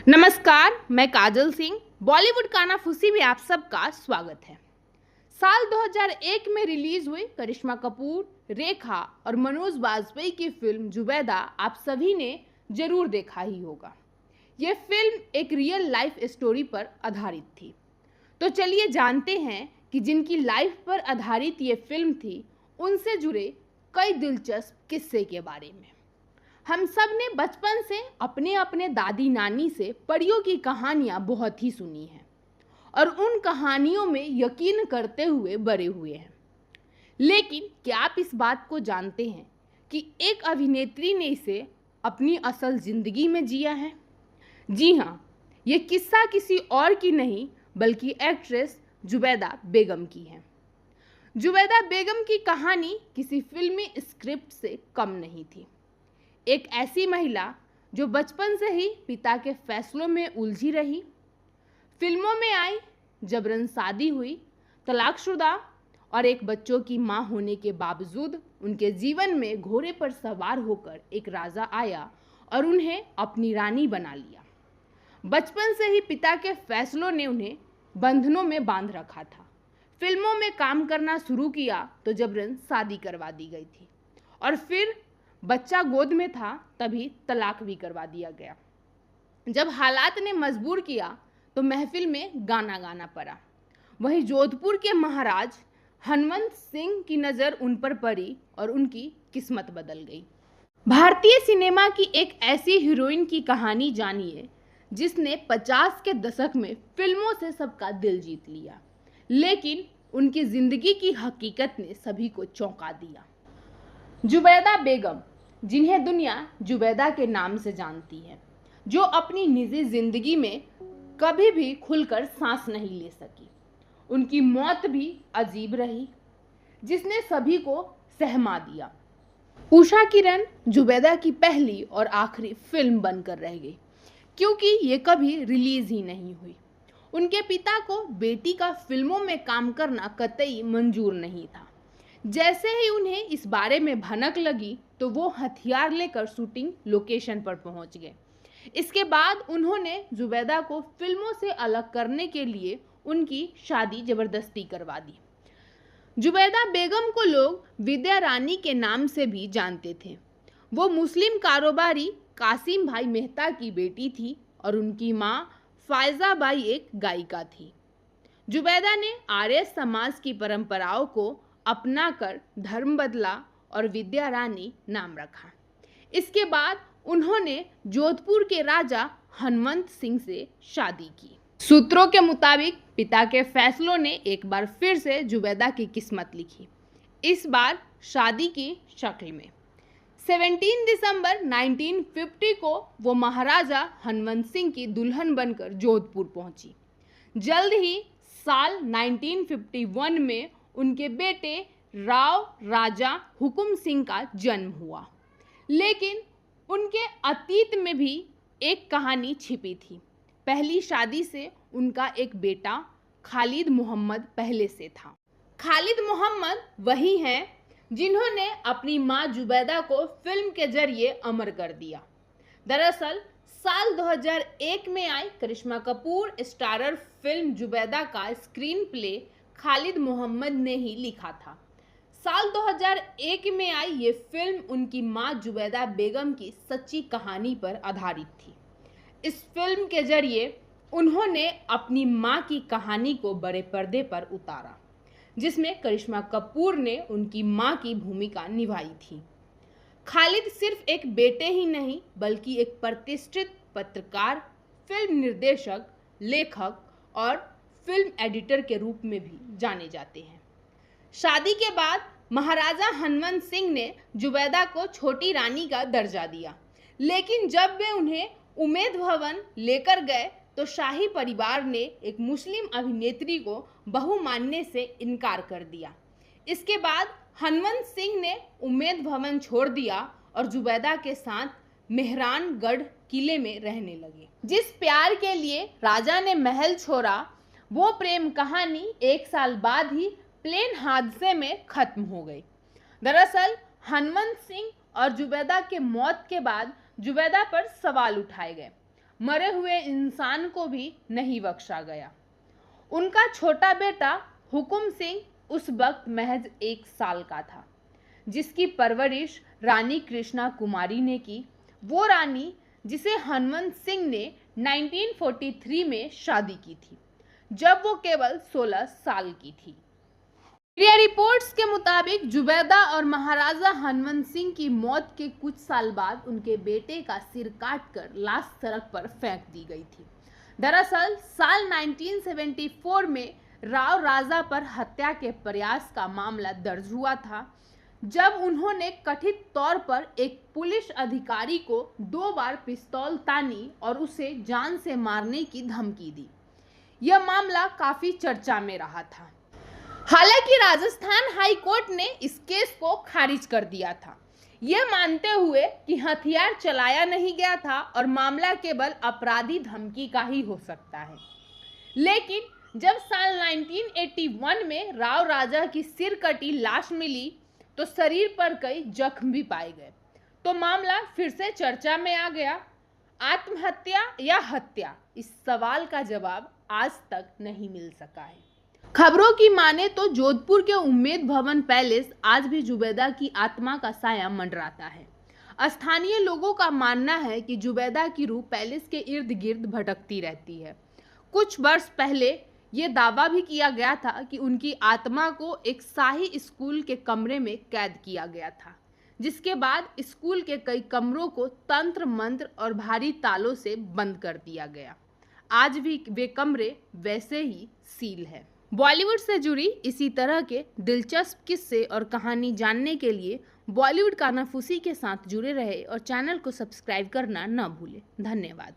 नमस्कार, मैं काजल सिंह। बॉलीवुड कानाफूसी में आप सबका स्वागत है। साल 2001 में रिलीज हुई करिश्मा कपूर, रेखा और मनोज बाजपेयी की फिल्म जुबैदा आप सभी ने जरूर देखा ही होगा। ये फिल्म एक रियल लाइफ स्टोरी पर आधारित थी। तो चलिए जानते हैं कि जिनकी लाइफ पर आधारित ये फिल्म थी, उनसे जुड़े कई दिलचस्प किस्से के बारे में। हम सब ने बचपन से अपने अपने दादी नानी से परियों की कहानियां बहुत ही सुनी हैं और उन कहानियों में यकीन करते हुए बड़े हुए हैं। लेकिन क्या आप इस बात को जानते हैं कि एक अभिनेत्री ने इसे अपनी असल जिंदगी में जिया है? जी हाँ, ये किस्सा किसी और की नहीं बल्कि एक्ट्रेस जुबैदा बेगम की है। जुबैदा बेगम की कहानी किसी फिल्मी स्क्रिप्ट से कम नहीं थी। एक ऐसी महिला जो बचपन से ही पिता के फैसलों में उलझी रही, फिल्मों में आई, जबरन शादी हुई, तलाकशुदा और एक बच्चों की मां होने के बावजूद उनके जीवन में घोड़े पर सवार होकर एक राजा आया और उन्हें अपनी रानी बना लिया। बचपन से ही पिता के फैसलों ने उन्हें बंधनों में बांध रखा था। फिल्मों में काम करना शुरू किया तो जबरन शादी करवा दी गई थी और फिर बच्चा गोद में था तभी तलाक भी करवा दिया गया। जब हालात ने मजबूर किया तो महफिल में गाना गाना पड़ा। वहीं जोधपुर के महाराज हनवंत सिंह की नज़र उन पर पड़ी और उनकी किस्मत बदल गई। भारतीय सिनेमा की एक ऐसी हीरोइन की कहानी जानिए जिसने 50 के दशक में फिल्मों से सबका दिल जीत लिया, लेकिन उनकी जिंदगी की हकीकत ने सभी को चौंका दिया। जुबैदा बेगम, जिन्हें दुनिया जुबैदा के नाम से जानती है, जो अपनी निजी जिंदगी में कभी भी खुलकर सांस नहीं ले सकी। उनकी मौत भी अजीब रही, जिसने सभी को सहमा दिया। उषा किरण जुबैदा की पहली और आखिरी फिल्म बनकर रह गई, क्योंकि ये कभी रिलीज ही नहीं हुई। उनके पिता को बेटी का फिल्मों में काम करना कतई मंजूर नहीं था। जैसे ही उन्हें इस बारे में भनक लगी तो वो हथियार लेकर शूटिंग लोकेशन पर पहुंच गए। इसके बाद उन्होंने जुबैदा को फिल्मों से अलग करने के लिए उनकी शादी जबरदस्ती करवा दी। जुबैदा बेगम को लोग विद्या रानी के नाम से भी जानते थे। वो मुस्लिम कारोबारी कासिम भाई मेहता की बेटी थी और उनकी मां फायजा बाई एक गायिका थी। जुबैदा ने आर्य समाज की परंपराओं को अपनाकर धर्म बदला और विद्या रानी नाम रखा। इसके बाद उन्होंने जोधपुर के राजा हनवंत सिंह से शादी की। सूत्रों के मुताबिक पिता के फैसलों ने एक बार फिर से जुबैदा की किस्मत लिखी, इस बार शादी की शक्ल में। 17 दिसंबर 1950 को वो महाराजा हनवंत सिंह की दुल्हन बनकर जोधपुर पहुंची। जल्द ही साल 1951 में उनके बेटे राव राजा हुकुम सिंह का जन्म हुआ। लेकिन उनके अतीत में भी एक कहानी छिपी थी। पहली शादी से उनका एक बेटा खालिद मोहम्मद पहले से था। खालिद मोहम्मद वही हैं जिन्होंने अपनी मां जुबैदा को फिल्म के जरिए अमर कर दिया। दरअसल साल 2001 में आई करिश्मा कपूर स्टारर फिल्म जुबैदा का स्क्रीन प्ले खालिद मोहम्मद ने ही लिखा था। साल 2001 में आई ये फिल्म उनकी मां जुबैदा बेगम की सच्ची कहानी पर आधारित थी। इस फिल्म के जरिए उन्होंने अपनी मां की कहानी को बड़े पर्दे पर उतारा, जिसमें करिश्मा कपूर ने उनकी मां की भूमिका निभाई थी। खालिद सिर्फ एक बेटे ही नहीं बल्कि एक प्रतिष्ठित पत्रकार, फिल्म निर्देशक, लेखक और फिल्म एडिटर के रूप में भी जाने जाते हैं। शादी के बाद महाराजा हनवंत सिंह ने जुबैदा को छोटी रानी का दर्जा दिया, लेकिन जब वे उन्हें उमेद भवन लेकर गए तो शाही परिवार ने एक मुस्लिम अभिनेत्री को बहू मानने से इनकार कर दिया। इसके बाद हनवंत सिंह ने उमेद भवन छोड़ दिया और जुबैदा के साथ मेहरानगढ़ किले में रहने लगे। जिस प्यार के लिए राजा ने महल छोड़ा, वो प्रेम कहानी 1 साल बाद ही प्लेन हादसे में खत्म हो गई। दरअसल हनवंत सिंह और जुबैदा के मौत के बाद जुबैदा पर सवाल उठाए गए। मरे हुए इंसान को भी नहीं बख्शा गया। उनका छोटा बेटा हुकुम सिंह उस वक्त महज 1 साल का था, जिसकी परवरिश रानी कृष्णा कुमारी ने की। वो रानी जिसे हनुमंत सिंह ने 1943 में शादी की थी, जब वो केवल 16 साल की थी। मीडिया रिपोर्ट्स के मुताबिक जुबैदा और महाराजा हनुमंत सिंह की मौत के कुछ साल बाद उनके बेटे का सिर काटकर लाश सड़क पर फेंक दी गई थी। दरअसल साल 1974 में राव राजा पर हत्या के प्रयास का मामला दर्ज हुआ था, जब उन्होंने कथित तौर पर एक पुलिस अधिकारी को 2 बार पिस्तौल तानी और उसे जान से मारने की धमकी दी। यह मामला काफी चर्चा में रहा था। हालांकि राजस्थान हाई कोर्ट ने इस केस को खारिज कर दिया था, यह मानते हुए कि हथियार चलाया नहीं गया था और मामला केवल अपराधी धमकी का ही हो सकता है। लेकिन जब साल 1981 में राव राजा की सिर कटी लाश मिली तो शरीर पर कई जख्म भी पाए गए, तो मामला फिर से चर्चा में आ गया। आत्महत्या या हत्या, इस सवाल का जवाब आज तक नहीं मिल सका है। खबरों की माने तो जोधपुर के उम्मेद भवन पैलेस आज भी जुबैदा की आत्मा का साया मंडराता है। स्थानीय लोगों का मानना है कि जुबैदा की रूह पैलेस के इर्द गिर्द भटकती रहती है। कुछ वर्ष पहले ये दावा भी किया गया था कि उनकी आत्मा को एक शाही स्कूल के कमरे में कैद किया गया था, जिसके बाद स्कूल के कई कमरों को तंत्र मंत्र और भारी तालों से बंद कर दिया गया। आज भी वे कमरे वैसे ही सील है। बॉलीवुड से जुड़ी इसी तरह के दिलचस्प किस्से और कहानी जानने के लिए बॉलीवुड कानाफूसी के साथ जुड़े रहे और चैनल को सब्सक्राइब करना न भूलें। धन्यवाद।